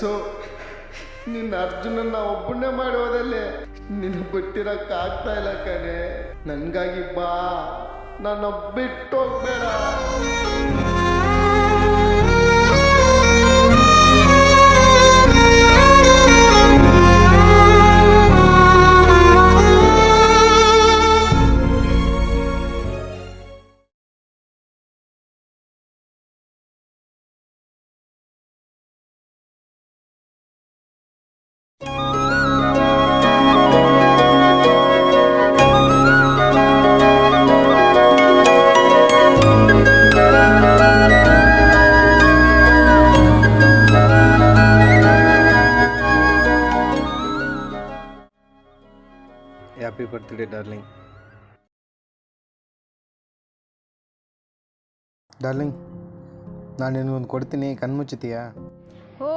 Thanks. ನಿನ್ನ ಅರ್ಜುನನ್ನ ಒಬ್ಬನೇ ಮಾಡೋದಲ್ಲಿ ನಿನ್ನ ಬಿಟ್ಟಿರೋಕ್ಕಾಗ್ತಾ ಇಲ್ಲ ಕಣೆ. ನನಗಾಗಿ ಬಾ, ನನ್ನ ಬಿಟ್ಟೋಗ್ಬೇಡ. Happy birthday darling. ಡಾರ್ಲಿಂಗ್, ನಾನು ನಿನಗೊಂದು ಕೊಡ್ತೀನಿ, ಕಣ್ಮುಚ್ಚುತ್ತೀಯಾ? ಓ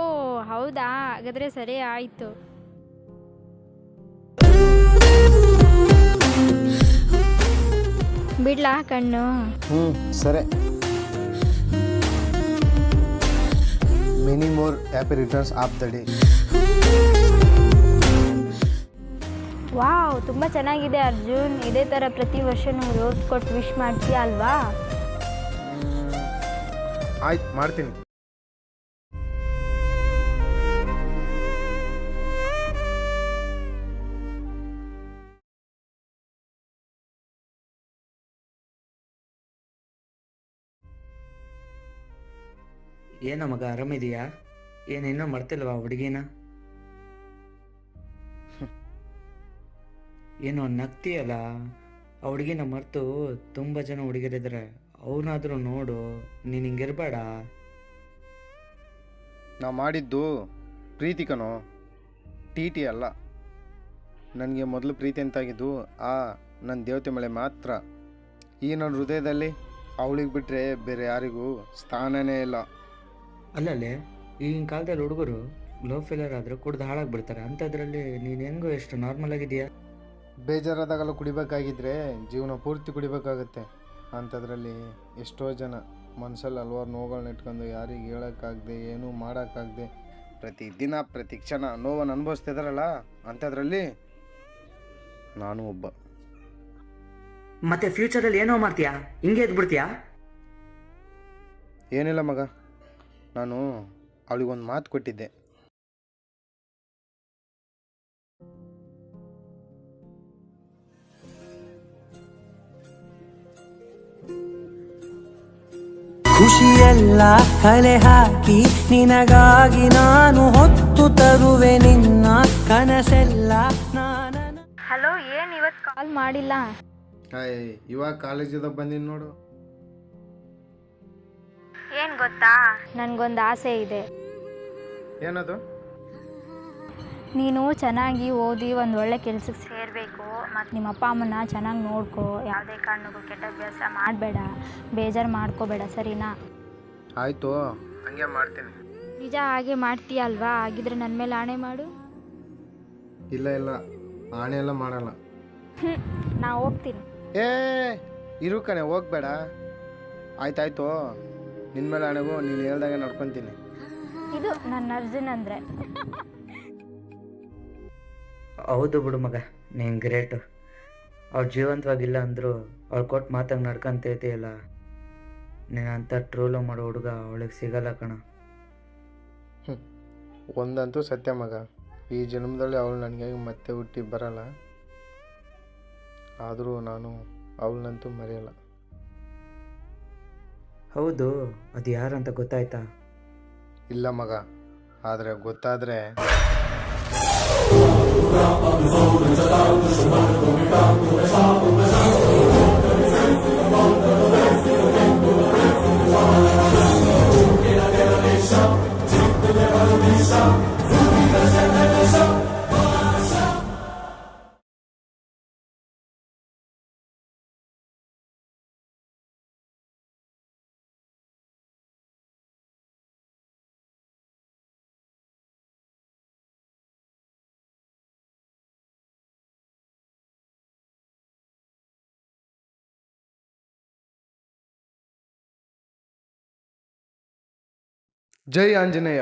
ಹೌದಾ, ಹಾಗಾದರೆ ಸರಿ ಆಯಿತು. ಬಿಡ್ಲಾ ಕಣ್ಣು? ಸರಿ. Many more happy returns of the day. Wow, ತುಂಬ ಚೆನ್ನಾಗಿದೆ ಅರ್ಜುನ್. ಇದೇ ಥರ ಪ್ರತಿ ವರ್ಷನೂ ರೋಸ್ ಕೊಟ್ಟು ವಿಶ್ ಮಾಡ್ತೀಯ ಅಲ್ವಾ? ಆಯ್ತು, ಮಾಡ್ತೀನಿ. ಏನ ಮಗ, ಆರಾಮಿದೆಯಾ? ಏನಿನ್ನೂ ಮರ್ತಿಲ್ವಾ ಹುಡುಗಿನ? ಏನೋ ನಗ್ತೀಯಲ್ಲ, ಆ ಹುಡುಗಿನ ಮರೆತು ತುಂಬ ಜನ ಹುಡುಗಿರಿದ್ದಾರೆ. ಅವನಾದರೂ ನೋಡು, ನೀನು ಹಿಂಗಿರ್ಬೇಡ. ನಾವು ಮಾಡಿದ್ದು ಪ್ರೀತಿ ಕಣೋ, ಟಿ ಟಿ ಅಲ್ಲ. ನನಗೆ ಮೊದಲು ಪ್ರೀತಿ ಅಂತಾಗಿದ್ದು ನನ್ನ ದೇವತೆ ಮಳೆ ಮಾತ್ರ. ಈ ನನ್ನ ಹೃದಯದಲ್ಲಿ ಅವಳಿಗೆ ಬಿಟ್ಟರೆ ಬೇರೆ ಯಾರಿಗೂ ಸ್ಥಾನನೇ ಇಲ್ಲ. ಅಲ್ಲಲ್ಲೇ, ಈಗಿನ ಕಾಲದಲ್ಲಿ ಹುಡುಗರು ಲವ್ ಫೇಲರ್ ಆದರೆ ಕುಡ್ದು ಹಾಳಾಗ್ಬಿಡ್ತಾರೆ. ಅಂಥದ್ರಲ್ಲಿ ನೀನು ಹೆಂಗೋ ಎಷ್ಟು ನಾರ್ಮಲ್ ಆಗಿದೆಯಾ? ಬೇಜಾರಾದಾಗಲ್ಲ ಕುಡಿಬೇಕಾಗಿದ್ರೆ ಜೀವನ ಪೂರ್ತಿ ಕುಡಿಬೇಕಾಗತ್ತೆ. ಅಂಥದ್ರಲ್ಲಿ ಎಷ್ಟೋ ಜನ ಮನಸ್ಸಲ್ಲಿ ಹಲವಾರು ನೋವುಗಳನ್ನ ಇಟ್ಕೊಂಡು ಯಾರಿಗೆ ಹೇಳೋಕ್ಕಾಗದೆ, ಏನೂ ಮಾಡೋಕ್ಕಾಗದೆ, ಪ್ರತಿದಿನ ಪ್ರತಿ ಕ್ಷಣ ನೋವನ್ನು ಅನುಭವಿಸ್ತಿದಾರಲ್ಲ, ಅಂಥದ್ರಲ್ಲಿ ನಾನು ಒಬ್ಬ. ಮತ್ತೆ ಫ್ಯೂಚರಲ್ಲಿ ಏನೋ ಮಾಡ್ತೀಯಾ? ಹಿಂಗೆ ಎದ್ಬಿಡ್ತೀಯಾ? ಏನಿಲ್ಲ ಮಗ, ನಾನು ಅವಳಿಗೊಂದು ಮಾತು ಕೊಟ್ಟಿದ್ದೆ. ಖುಷಿಯೆಲ್ಲ ಕಲೆ ಹಾಕಿ ನಿನಗಾಗಿ ನಾನು ಹೊತ್ತು ತರುವೆ ನಿನ್ನ ಕನಸೆಲ್ಲ ನಾನು. ಹಲೋ, ಏನು ಇವತ್ತು ಕಾಲ್ ಮಾಡಿಲ್ಲ? ಹಾಯ್, ಇವಾಗ ಕಾಲೇಜಿಂದ ಬಂದೀನಿ ನೋಡು. ಏನು ಗೊತ್ತಾ, ನನಗೊಂದು ಆಸೆ ಇದೆ. ಏನದು? ನೀನು ಚೆನ್ನಾಗಿ ಓದಿ ಒಂದು ಒಳ್ಳೆ ಕೆಲಸಕ್ಕೆ ಸೇರಬೇಕು. ಮತ್ತು ನಿಮ್ಮ ಅಪ್ಪ ಅಮ್ಮನ ಚೆನ್ನಾಗಿ ನೋಡ್ಕೋ. ಯಾವುದೇ ಕಾರಣಕ್ಕೂ ಕೆಟ್ಟ ಅಭ್ಯಾಸ ಮಾಡಬೇಡ, ಬೇಜಾರು ಮಾಡ್ಕೋಬೇಡ, ಸರಿನಾ? ಆಯಿತು, ಹಂಗೆ ಮಾಡ್ತೀನಿ. ನಿಜ ಹಾಗೆ ಮಾಡ್ತೀಯ ಅಲ್ವಾ? ಹಾಗಿದ್ರೆ ನನ್ನ ಮೇಲೆ ಆಣೆ ಮಾಡು. ಇಲ್ಲ ಇಲ್ಲ, ಆಣೆ ಎಲ್ಲ ಮಾಡಲ್ಲ. ನಾ ಹೋಗ್ತೀನಿ. ಇರು ಕಣೆ, ಹೋಗ್ಬೇಡ. ಆಯ್ತಾಯ್ತು, ನಿನ್ನ ಮೇಲೆ ಆಣೆಗೂ ನೀನು ಹೇಳ್ದಾಗೆ ನಡ್ಕೊತೀನಿ. ಇದು ನನ್ನ ಅರ್ಜುನ್ ಅಂದರೆ. ಹೌದು ಬಿಡು ಮಗ, ನೀನು ಗ್ರೇಟು. ಅವ್ಳು ಜೀವಂತವಾಗಿಲ್ಲ ಅಂದರು ಅವ್ಳು ಕೊಟ್ಟು ಮಾತಾಗಿ ನಡ್ಕೊಂತೈತಿಯಲ್ಲ. ನೀನು ಅಂಥ ಟ್ರೋಲು ಮಾಡೋ ಹುಡುಗ ಅವಳಿಗೆ ಸಿಗಲ್ಲ ಕಣ. ಒಂದಂತೂ ಸತ್ಯ ಮಗ, ಈ ಜನ್ಮದಲ್ಲಿ ಅವಳು ನನಗೆ ಮತ್ತೆ ಹುಟ್ಟಿ ಬರಲ್ಲ. ಆದರೂ ನಾನು ಅವಳನ್ನಂತೂ ಮರೆಯಲ್ಲ. ಹೌದು, ಅದು ಯಾರಂತ ಗೊತ್ತಾಯ್ತಾ? ಇಲ್ಲ ಮಗ, ಆದರೆ ಗೊತ್ತಾದರೆ ಜೈ ಆಂಜನೇಯ.